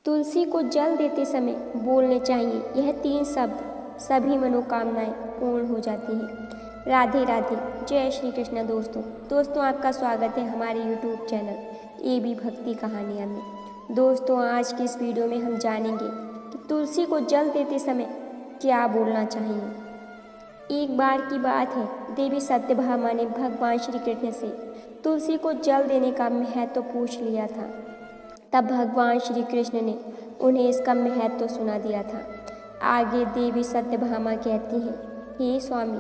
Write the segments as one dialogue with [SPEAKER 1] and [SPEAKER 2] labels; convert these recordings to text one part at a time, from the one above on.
[SPEAKER 1] तुलसी को जल देते समय बोलने चाहिए यह 3 शब्द, सभी मनोकामनाएं पूर्ण हो जाती हैं। राधे राधे, जय श्री कृष्ण। दोस्तों आपका स्वागत है हमारे YouTube चैनल AB भक्ति कहानियाँ में। दोस्तों आज की इस वीडियो में हम जानेंगे कि तुलसी को जल देते समय क्या बोलना चाहिए। एक बार की बात है, देवी सत्यभामा ने भगवान श्री कृष्ण से तुलसी को जल देने का महत्व पूछ लिया था। तब भगवान श्री कृष्ण ने उन्हें इसका महत्व सुना दिया था। आगे देवी सत्यभामा कहती हैं, हे स्वामी,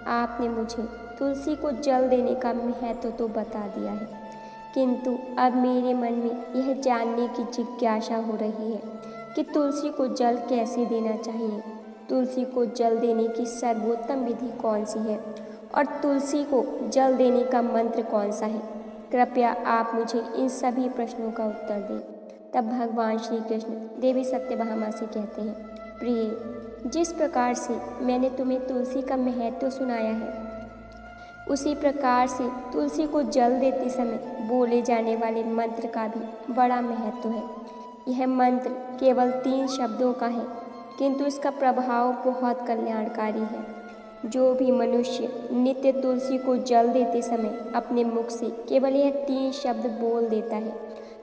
[SPEAKER 1] आपने मुझे तुलसी को जल देने का महत्व तो बता दिया है, किंतु अब मेरे मन में यह जानने की जिज्ञासा हो रही है कि तुलसी को जल कैसे देना चाहिए। तुलसी को जल देने की सर्वोत्तम विधि कौन सी है और तुलसी को जल देने का मंत्र कौन सा है। कृपया आप मुझे इन सभी प्रश्नों का उत्तर दें। तब भगवान श्री कृष्ण देवी सत्यभामा से कहते हैं, प्रिय, जिस प्रकार से मैंने तुम्हें तुलसी का महत्व सुनाया है, उसी प्रकार से तुलसी को जल देते समय बोले जाने वाले मंत्र का भी बड़ा महत्व है। यह मंत्र केवल 3 शब्दों का है, किंतु इसका प्रभाव बहुत कल्याणकारी है। जो भी मनुष्य नित्य तुलसी को जल देते समय अपने मुख से केवल यह 3 शब्द बोल देता है,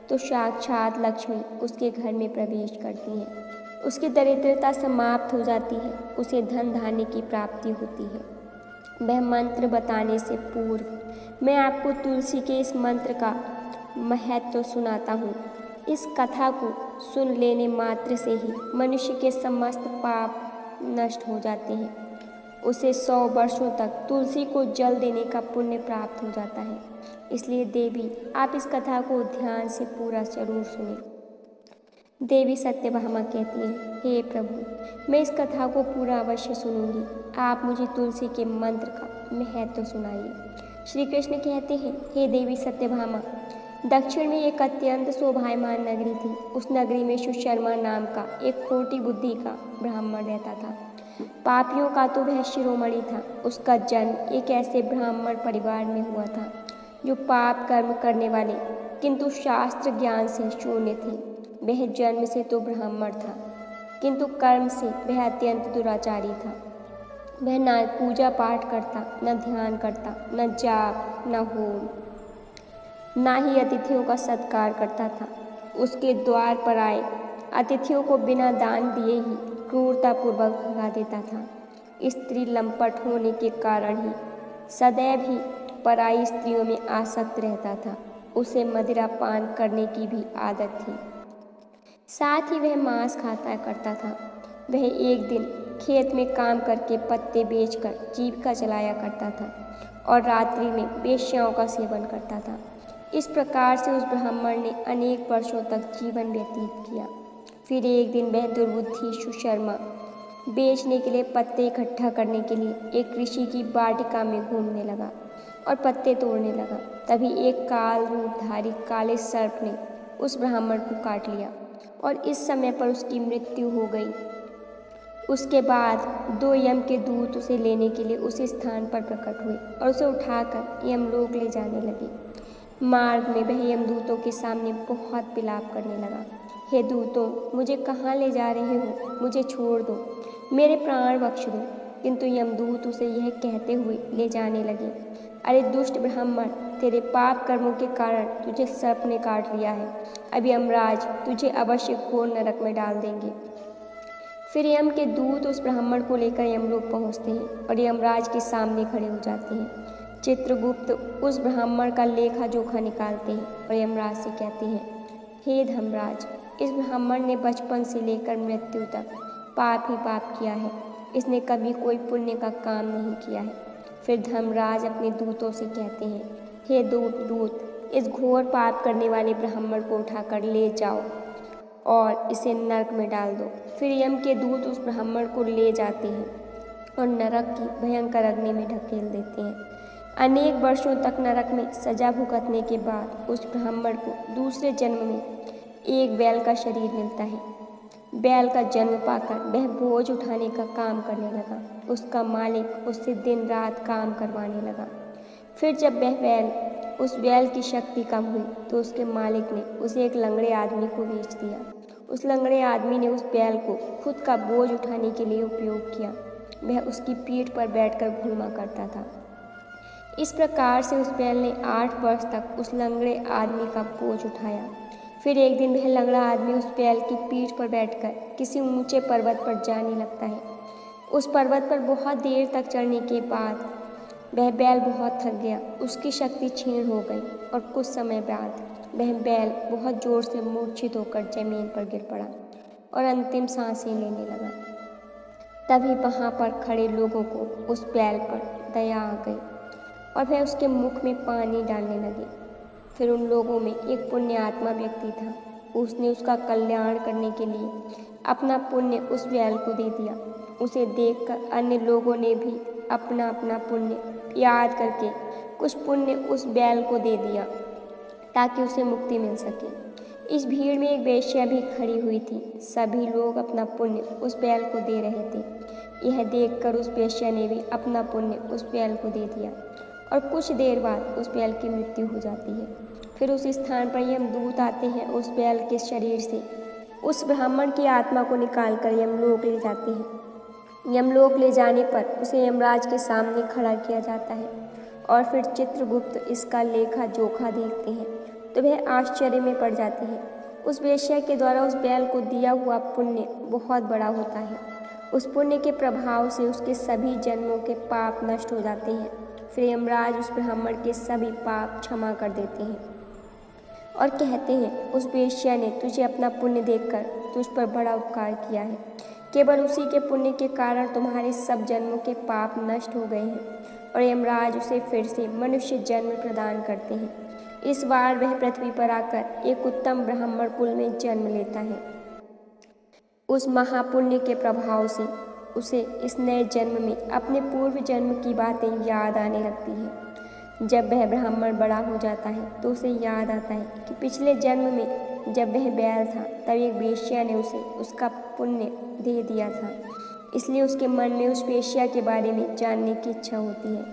[SPEAKER 1] तो साक्षात लक्ष्मी उसके घर में प्रवेश करती है, उसकी दरिद्रता समाप्त हो जाती है, उसे धन धान्य की प्राप्ति होती है। वह मंत्र बताने से पूर्व मैं आपको तुलसी के इस मंत्र का महत्व सुनाता हूँ। इस कथा को सुन लेने मात्र से ही मनुष्य के समस्त पाप नष्ट हो जाते हैं। उसे 100 वर्षों तक तुलसी को जल देने का पुण्य प्राप्त हो जाता है। इसलिए देवी, आप इस कथा को ध्यान से पूरा जरूर सुनें। देवी सत्यभामा कहती है, हे प्रभु, मैं इस कथा को पूरा अवश्य सुनूंगी। आप मुझे तुलसी के मंत्र का महत्व सुनाइए। श्री कृष्ण कहते हैं, हे देवी सत्यभामा, दक्षिण में एक अत्यंत शोभायमान नगरी थी। उस नगरी में सुशर्मा नाम का एक खोटी बुद्धि का ब्राह्मण रहता था। पापियों का तो वह शिरोमणि था। उसका जन्म एक ऐसे ब्राह्मण परिवार में हुआ था जो पाप कर्म करने वाले किंतु शास्त्र ज्ञान से शून्य थे। वह जन्म से तो ब्राह्मण था, किंतु कर्म से वह अत्यंत दुराचारी था। वह न पूजा पाठ करता, न ध्यान करता, न जाप, न होम, ना ही अतिथियों का सत्कार करता था। उसके द्वार पर आए अतिथियों को बिना दान दिए ही क्रूरतापूर्वक भगा देता था। स्त्री लंपट होने के कारण ही सदैव ही पराई स्त्रियों में आसक्त रहता था। उसे मदिरा पान करने की भी आदत थी। साथ ही वह मांस खाता करता था। वह एक दिन खेत में काम करके पत्ते बेचकर जीविका चलाया करता था और रात्रि में वेश्याओं का सेवन करता था। इस प्रकार से उस ब्राह्मण ने अनेक वर्षों तक जीवन व्यतीत किया। फिर एक दिन वह दुर्बुद्धि सुशर्मा बेचने के लिए पत्ते इकट्ठा करने के लिए एक ऋषि की वाटिका में घूमने लगा और पत्ते तोड़ने लगा। तभी एक काल रूपधारी काले सर्प ने उस ब्राह्मण को काट लिया और इस समय पर उसकी मृत्यु हो गई। उसके बाद 2 यम के दूत उसे लेने के लिए उसी स्थान पर प्रकट हुए और उसे उठाकर यमलोक ले जाने लगे। मार्ग में वह यमदूतों के सामने बहुत विलाप करने लगा, हे दूतों, मुझे कहाँ ले जा रहे हो? मुझे छोड़ दो, मेरे प्राण बख्श दो। किंतु यमदूत उसे यह कहते हुए ले जाने लगे, अरे दुष्ट ब्राह्मण, तेरे पाप कर्मों के कारण तुझे सर्प ने काट लिया है। अब यमराज तुझे अवश्य घोर नरक में डाल देंगे। फिर यम के दूत उस ब्राह्मण को लेकर यमलोक पहुँचते हैं और यमराज के सामने खड़े हो जाते हैं। चित्रगुप्त उस ब्राह्मण का लेखा जोखा निकालते हैं और यमराज से कहते हैं, हे धर्मराज, इस ब्राह्मण ने बचपन से लेकर मृत्यु तक पाप ही पाप किया है। इसने कभी कोई पुण्य का काम नहीं किया है। फिर धर्मराज अपने दूतों से कहते हैं, हे दूत, इस घोर पाप करने वाले ब्राह्मण को उठाकर ले जाओ और इसे नरक में डाल दो। फिर यम के दूत उस ब्राह्मण को ले जाते हैं और नरक की भयंकर अग्नि में ढकेल देते हैं। अनेक वर्षों तक नरक में सजा भुगतने के बाद उस ब्राह्मण को दूसरे जन्म में एक बैल का शरीर मिलता है। बैल का जन्म पाकर वह बोझ उठाने का काम करने लगा। उसका मालिक उससे दिन रात काम करवाने लगा। फिर जब उस बैल की शक्ति कम हुई तो उसके मालिक ने उसे एक लंगड़े आदमी को बेच दिया। उस लंगड़े आदमी ने उस बैल को खुद का बोझ उठाने के लिए उपयोग किया। वह उसकी पीठ पर बैठकर घूमा करता था। इस प्रकार से उस बैल ने 8 वर्ष तक उस लंगड़े आदमी का बोझ उठाया। फिर एक दिन वह लंगड़ा आदमी उस बैल की पीठ पर बैठकर किसी ऊंचे पर्वत पर जाने लगता है। उस पर्वत पर बहुत देर तक चढ़ने के बाद वह बैल बहुत थक गया, उसकी शक्ति क्षीण हो गई और कुछ समय बाद वह बैल बहुत जोर से मूर्छित होकर जमीन पर गिर पड़ा और अंतिम सांसें लेने लगा। तभी वहाँ पर खड़े लोगों को उस बैल पर दया आ गई और वह उसके मुख में पानी डालने लगे। फिर उन लोगों में एक पुण्यात्मा व्यक्ति था। उसने उसका कल्याण करने के लिए अपना पुण्य उस बैल को दे दिया। उसे देखकर अन्य लोगों ने भी अपना अपना पुण्य याद करके कुछ पुण्य उस बैल को दे दिया ताकि उसे मुक्ति मिल सके। इस भीड़ में एक वेश्या भी खड़ी हुई थी। सभी लोग अपना पुण्य उस बैल को दे रहे थे। यह देखकर उस वेश्या ने भी अपना पुण्य उस बैल को दे दिया और कुछ देर बाद उस बैल की मृत्यु हो जाती है। फिर उस स्थान पर यमदूत आते हैं। उस बैल के शरीर से उस ब्राह्मण की आत्मा को निकालकर यमलोक ले जाते हैं। यमलोक ले जाने पर उसे यमराज के सामने खड़ा किया जाता है और फिर चित्रगुप्त इसका लेखा जोखा देखते हैं तो वह आश्चर्य में पड़ जाते हैं। उस वेश्या के द्वारा उस बैल को दिया हुआ पुण्य बहुत बड़ा होता है। उस पुण्य के प्रभाव से उसके सभी जन्मों के पाप नष्ट हो जाते हैं। फिर यमराज उस ब्राह्मण के सभी पाप क्षमा कर देते हैं और कहते हैं, उस वेश्या ने तुझे अपना पुण्य देकर तुझ पर बड़ा उपकार किया है। केवल उसी के पुण्य के कारण तुम्हारे सब जन्मों के पाप नष्ट हो गए हैं। और यमराज उसे फिर से मनुष्य जन्म प्रदान करते हैं। इस बार वह पृथ्वी पर आकर एक उत्तम ब्राह्मण कुल में जन्म लेता है। उस महापुण्य के प्रभाव से उसे इस नए जन्म में अपने पूर्व जन्म की बातें याद आने लगती हैं। जब वह ब्राह्मण बड़ा हो जाता है तो उसे याद आता है कि पिछले जन्म में जब वह बैल था तब एक वेश्या ने उसे उसका पुण्य दे दिया था। इसलिए उसके मन में उस वेश्या के बारे में जानने की इच्छा होती है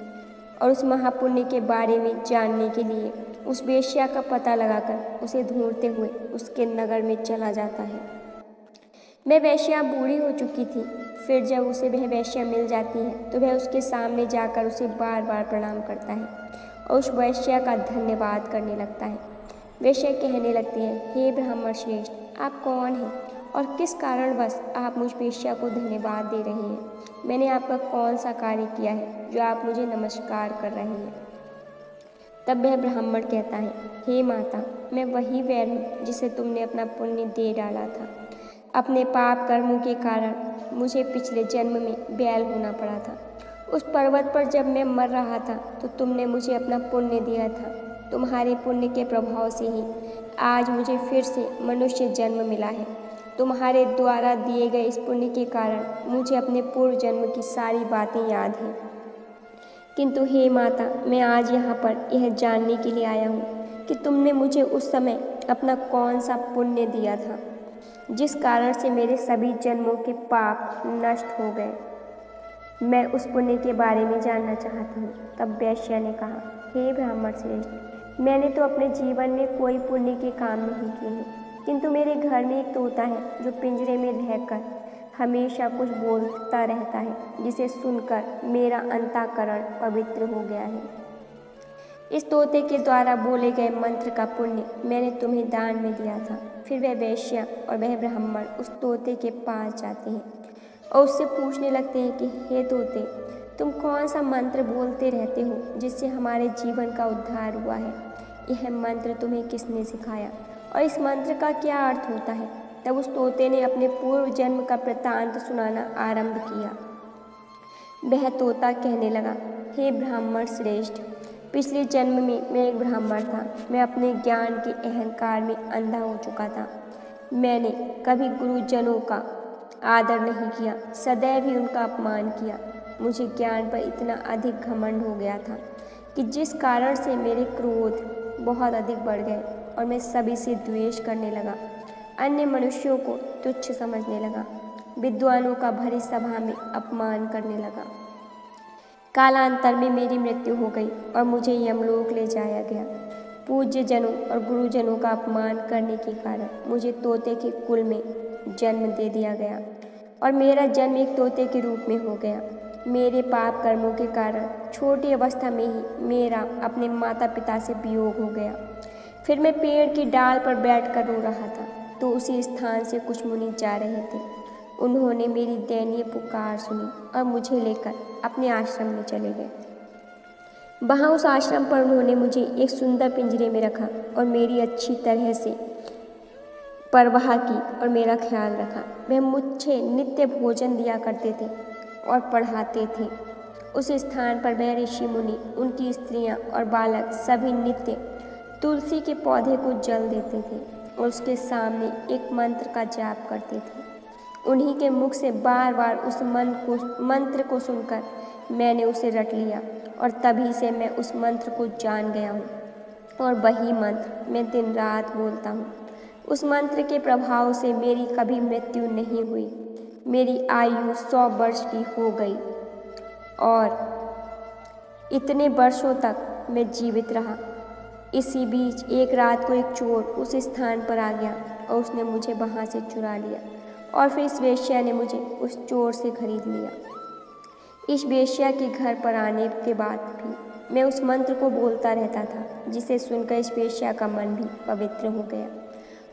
[SPEAKER 1] और उस महापुण्य के बारे में जानने के लिए उस वेश्या का पता लगाकर उसे ढूंढते हुए उसके नगर में चला जाता है। वह वेश्या बूढ़ी हो चुकी थी। फिर जब उसे वह वेश्या मिल जाती है तो वह उसके सामने जाकर उसे बार बार प्रणाम करता है और उस वेश्या का धन्यवाद करने लगता है। वेश्या कहने लगती है, हे ब्राह्मण श्रेष्ठ, आप कौन हैं और किस कारणवश आप मुझ वेश्या को धन्यवाद दे रहे हैं? मैंने आपका कौन सा कार्य किया है जो आप मुझे नमस्कार कर रहे हैं? तब वह ब्राह्मण कहता है, हे माता, मैं वही बैल हूँ जिसे तुमने अपना पुण्य दे डाला था। अपने पाप कर्मों के कारण मुझे पिछले जन्म में बैल होना पड़ा था। उस पर्वत पर जब मैं मर रहा था तो तुमने मुझे अपना पुण्य दिया था। तुम्हारे पुण्य के प्रभाव से ही आज मुझे फिर से मनुष्य जन्म मिला है। तुम्हारे द्वारा दिए गए इस पुण्य के कारण मुझे अपने पूर्व जन्म की सारी बातें याद हैं। किंतु हे माता, मैं आज यहाँ पर यह जानने के लिए आया हूँ कि तुमने मुझे उस समय अपना कौन सा पुण्य दिया था जिस कारण से मेरे सभी जन्मों के पाप नष्ट हो गए। मैं उस पुण्य के बारे में जानना चाहती हूँ। तब वेश्या ने कहा, हे ब्राह्मण श्रेष्ठ, मैंने तो अपने जीवन में कोई पुण्य के काम नहीं किए हैं, किंतु मेरे घर में एक तोता है जो पिंजरे में रहकर हमेशा कुछ बोलता रहता है, जिसे सुनकर मेरा अंतःकरण पवित्र हो गया है। इस तोते के द्वारा बोले गए मंत्र का पुण्य मैंने तुम्हें दान में दिया था। फिर वह वेश्या और वह ब्राह्मण उस तोते के पास जाते हैं और उससे पूछने लगते हैं कि हे तोते, तुम कौन सा मंत्र बोलते रहते हो जिससे हमारे जीवन का उद्धार हुआ है? यह मंत्र तुम्हें किसने सिखाया और इस मंत्र का क्या अर्थ होता है? तब उस तोते ने अपने पूर्व जन्म का वृत्तांत सुनाना आरंभ किया। वह तोता कहने लगा, हे ब्राह्मण श्रेष्ठ, पिछले जन्म में मैं एक ब्राह्मण था। मैं अपने ज्ञान के अहंकार में अंधा हो चुका था। मैंने कभी गुरुजनों का आदर नहीं किया, सदैव ही उनका अपमान किया। मुझे ज्ञान पर इतना अधिक घमंड हो गया था कि जिस कारण से मेरे क्रोध बहुत अधिक बढ़ गए और मैं सभी से द्वेष करने लगा। अन्य मनुष्यों को तुच्छ समझने लगा, विद्वानों का भरी सभा में अपमान करने लगा। कालांतर में मेरी मृत्यु हो गई और मुझे यमलोक ले जाया गया। पूज्य जनों और गुरुजनों का अपमान करने के कारण मुझे तोते के कुल में जन्म दे दिया गया और मेरा जन्म एक तोते के रूप में हो गया। मेरे पाप कर्मों के कारण छोटी अवस्था में ही मेरा अपने माता पिता से वियोग हो गया। फिर मैं पेड़ की डाल पर बैठकर रो रहा था तो उसी स्थान से कुछ मुनि जा रहे थे। उन्होंने मेरी दयनीय पुकार सुनी और मुझे लेकर अपने आश्रम में चले गए। वहाँ उस आश्रम पर उन्होंने मुझे एक सुंदर पिंजरे में रखा और मेरी अच्छी तरह से परवाह की और मेरा ख्याल रखा। वह मुझे नित्य भोजन दिया करते थे और पढ़ाते थे। उस स्थान पर वह ऋषि मुनि, उनकी स्त्रियां और बालक सभी नित्य तुलसी के पौधे को जल देते थे और उसके सामने एक मंत्र का जाप करते थे। उन्हीं के मुख से बार बार उस मंत्र को सुनकर मैंने उसे रट लिया और तभी से मैं उस मंत्र को जान गया हूँ और वही मंत्र मैं दिन रात बोलता हूँ। उस मंत्र के प्रभाव से मेरी कभी मृत्यु नहीं हुई। मेरी आयु 100 वर्ष की हो गई और इतने वर्षों तक मैं जीवित रहा। इसी बीच एक रात को एक चोर उस स्थान पर आ गया और उसने मुझे वहाँ से चुरा लिया और फिर इस वेश्या ने मुझे उस चोर से खरीद लिया। इस वेश्या के घर पर आने के बाद भी मैं उस मंत्र को बोलता रहता था, जिसे सुनकर इस वेश्या का मन भी पवित्र हो गया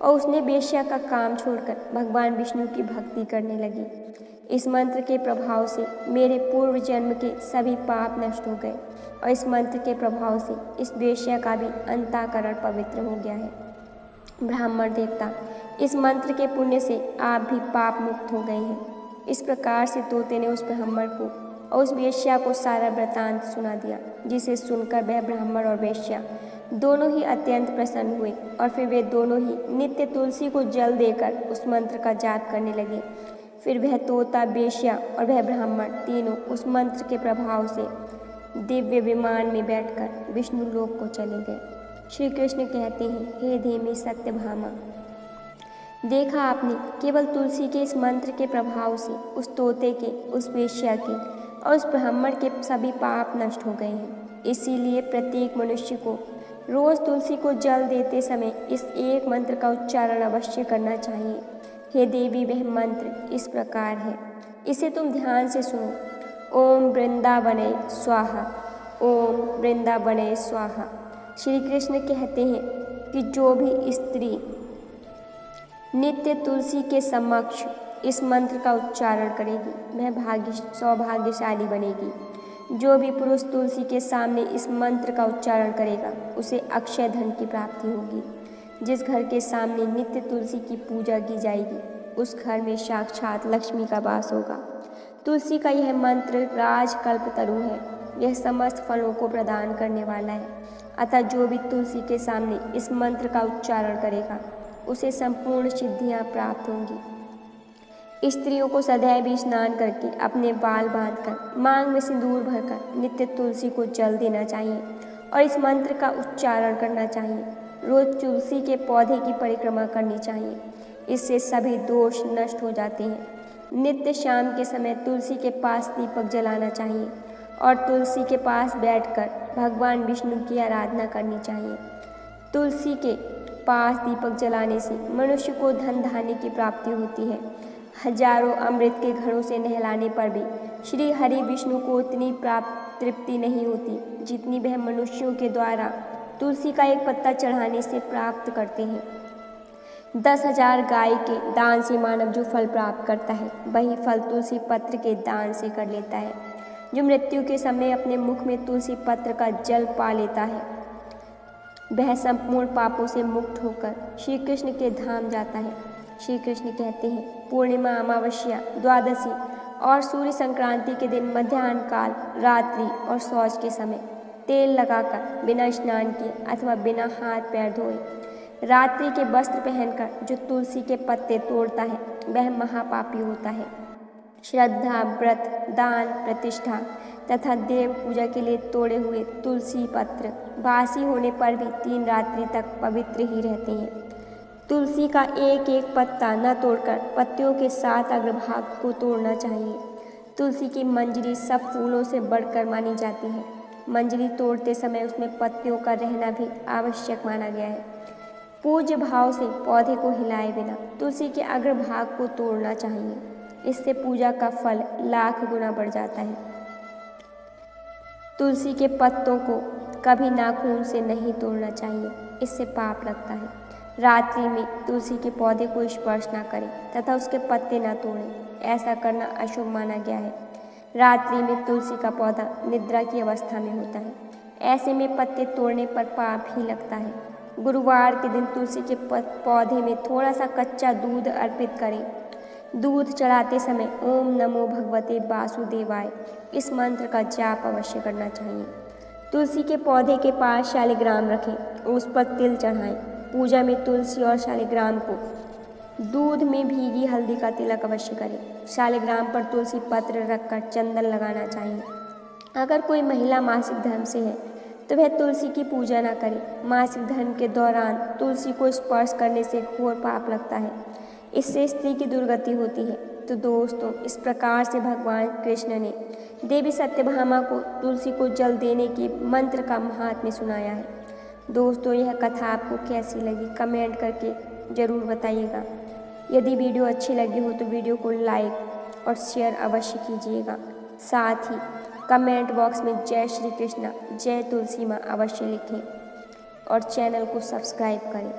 [SPEAKER 1] और उसने वेश्या का काम छोड़कर भगवान विष्णु की भक्ति करने लगी। इस मंत्र के प्रभाव से मेरे पूर्व जन्म के सभी पाप नष्ट हो गए और इस मंत्र के प्रभाव से इस वेश्या का भी अंतःकरण पवित्र हो गया है। ब्राह्मण देवता, इस मंत्र के पुण्य से आप भी पाप मुक्त हो गए हैं। इस प्रकार से तोते ने उस ब्राह्मण को और उस वेश्या को सारा वृतांत सुना दिया, जिसे सुनकर वह ब्राह्मण और वेश्या दोनों ही अत्यंत प्रसन्न हुए और फिर वे दोनों ही नित्य तुलसी को जल देकर उस मंत्र का जाप करने लगे। फिर वह तोता, वेश्या और वह ब्राह्मण तीनों उस मंत्र के प्रभाव से दिव्य विमान में बैठकर विष्णु लोक को चले गए। श्री कृष्ण कहते हैं, हे धेमी सत्यभामा, देखा आपने, केवल तुलसी के इस मंत्र के प्रभाव से उस तोते के, उस वेश्या के और उस ब्राह्मण के सभी पाप नष्ट हो गए हैं। इसीलिए प्रत्येक मनुष्य को रोज तुलसी को जल देते समय इस एक मंत्र का उच्चारण अवश्य करना चाहिए। हे देवी, वह मंत्र इस प्रकार है, इसे तुम ध्यान से सुनो। ओम वृंदावने स्वाहा, ओम वृंदावने स्वाहा। श्री कृष्ण कहते हैं कि जो भी स्त्री नित्य तुलसी के समक्ष इस मंत्र का उच्चारण करेगी वह सौभाग्यशाली बनेगी। जो भी पुरुष तुलसी के सामने इस मंत्र का उच्चारण करेगा उसे अक्षय धन की प्राप्ति होगी। जिस घर के सामने नित्य तुलसी की पूजा की जाएगी उस घर में साक्षात लक्ष्मी का वास होगा। तुलसी का यह मंत्र राजकल्पतरु है, यह समस्त फलों को प्रदान करने वाला है। अतः जो भी तुलसी के सामने इस मंत्र का उच्चारण करेगा उसे संपूर्ण सिद्धियां प्राप्त होंगी। स्त्रियों को सदैव स्नान करके अपने बाल बांधकर मांग में सिंदूर भरकर नित्य तुलसी को जल देना चाहिए और इस मंत्र का उच्चारण करना चाहिए। रोज तुलसी के पौधे की परिक्रमा करनी चाहिए, इससे सभी दोष नष्ट हो जाते हैं। नित्य शाम के समय तुलसी के पास दीपक जलाना चाहिए और तुलसी के पास बैठकर भगवान विष्णु की आराधना करनी चाहिए। तुलसी के पास दीपक जलाने से मनुष्य को धन धान्य की प्राप्ति होती है। हजारों अमृत के घड़ों से नहलाने पर भी श्री हरि विष्णु को उतनी तृप्ति नहीं होती जितनी वह मनुष्यों के द्वारा तुलसी का एक पत्ता चढ़ाने से प्राप्त करते हैं। 10,000 गाय के दान से मानव जो फल प्राप्त करता है वही फल तुलसी पत्र के दान से कर लेता है। जो मृत्यु के समय अपने मुख में तुलसी पत्र का जल पा लेता है वह संपूर्ण पापों से मुक्त होकर श्री कृष्ण के धाम जाता है। श्री कृष्ण कहते हैं, पूर्णिमा, अमावस्या, द्वादशी और सूर्य संक्रांति के दिन मध्याह्न काल, रात्रि और शौच के समय तेल लगाकर बिना स्नान किए अथवा बिना हाथ पैर धोए रात्रि के वस्त्र पहनकर जो तुलसी के पत्ते तोड़ता है वह महापापी होता है। श्रद्धा, व्रत, दान, प्रतिष्ठा तथा देव पूजा के लिए तोड़े हुए तुलसी पत्र बासी होने पर भी 3 रात्रि तक पवित्र ही रहते हैं। तुलसी का एक एक पत्ता न तोड़कर पत्तियों के साथ अग्रभाग को तोड़ना चाहिए। तुलसी की मंजरी सब फूलों से बढ़कर मानी जाती है। मंजरी तोड़ते समय उसमें पत्तियों का रहना भी आवश्यक माना गया है। पूज्य भाव से पौधे को हिलाए बिना तुलसी के अग्रभाग को तोड़ना चाहिए। इससे पूजा का फल लाख गुना बढ़ जाता है। तुलसी के पत्तों को कभी नाखून से नहीं तोड़ना चाहिए, इससे पाप लगता है। रात्रि में तुलसी के पौधे को स्पर्श ना करें तथा उसके पत्ते ना तोड़ें, ऐसा करना अशुभ माना गया है। रात्रि में तुलसी का पौधा निद्रा की अवस्था में होता है, ऐसे में पत्ते तोड़ने पर पाप ही लगता है। गुरुवार के दिन तुलसी के पौधे में थोड़ा सा कच्चा दूध अर्पित करें। दूध चढ़ाते समय ओम नमो भगवते वासुदेवाय इस मंत्र का जाप अवश्य करना चाहिए। तुलसी के पौधे के पास शालिग्राम रखें, उस पर तिल चढ़ाएं। पूजा में तुलसी और शालिग्राम को दूध में भीगी हल्दी का तिलक अवश्य करें। शालिग्राम पर तुलसी पत्र रखकर चंदन लगाना चाहिए। अगर कोई महिला मासिक धर्म से है तो वह तुलसी की पूजा न करे। मासिक धर्म के दौरान तुलसी को स्पर्श करने से घोर पाप लगता है, इससे स्त्री की दुर्गति होती है। तो दोस्तों, इस प्रकार से भगवान कृष्ण ने देवी सत्यभामा को तुलसी को जल देने के मंत्र का महात्म्य सुनाया है। दोस्तों, यह कथा आपको कैसी लगी कमेंट करके ज़रूर बताइएगा। यदि वीडियो अच्छी लगी हो तो वीडियो को लाइक और शेयर अवश्य कीजिएगा। साथ ही कमेंट बॉक्स में जय श्री कृष्णा, जय तुलसी माँ अवश्य लिखें और चैनल को सब्सक्राइब करें।